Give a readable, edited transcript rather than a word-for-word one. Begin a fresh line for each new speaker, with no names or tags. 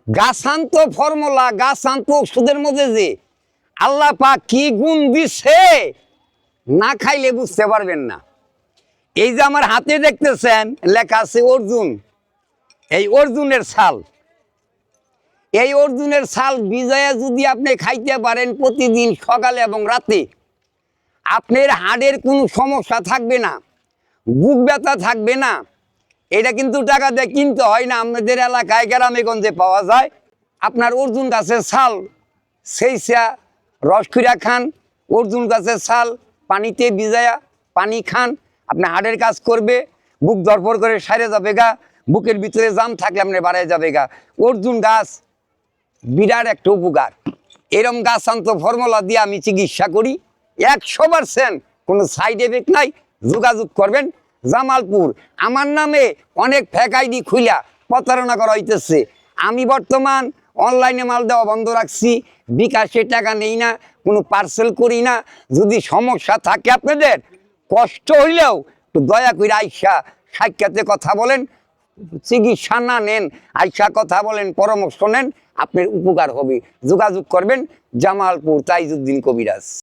গাছান্ত formula, গাছান্ত ওষুধের মধ্যে যে আল্লাহ পাক কি গুণ দিছে না খাইলে বুঝতে পারবেন না। এই যে আমার হাতে দেখতেছেন লেখা আছে অর্জুন, এই অর্জুনের ছাল, এই অর্জুনের ছাল ভিজায়া যদি আপনি খাইতে পারেন প্রতিদিন সকালে এবং রাতে, আপনার হাড়ের কোনো সমস্যা থাকবে না, বুক ব্যথা থাকবে না। এটা কিন্তু টাকা দিয়ে কিনতে হয় না, আমাদের এলাকায় গ্রামে গঞ্জে পাওয়া যায়। আপনার অর্জুন গাছের ছাল সেইসা রস কইরা খান, অর্জুন গাছের ছাল পানিতে ভিজায়া পানি খান, আপনি হাড়ের কাজ করবে, বুক ধরফর করে সারে যাবে গা, বুকের ভিতরে জাম থাকলে আপনি বাড়ায় যাবে গা। অর্জুন গাছ বিরাট একটা উপকার। এরম গাছ আন্ত ফর্মুলা দিয়ে আমি চিকিৎসা করি, 100% কোনো সাইড এফেক্ট নাই। যোগাযোগ করবেন জামালপুর। আমার নামে অনেক ফেক আইডি খুইলা প্রতারণা করা হইতেছে। আমি বর্তমান অনলাইনে মাল দেওয়া বন্ধ রাখছি, বিকাশে টাকা নেই না, কোনো পার্সেল করি না। যদি সমস্যা থাকে আপনাদের, কষ্ট হইলেও একটু দয়া করে আইসা সাক্ষাতে কথা বলেন, চিকিৎসা না নেন, আইসা কথা বলেন, পরামর্শ নেন, আপনার উপকার হবে। যোগাযোগ করবেন জামালপুর তাইজউদ্দিন কবিরাজ।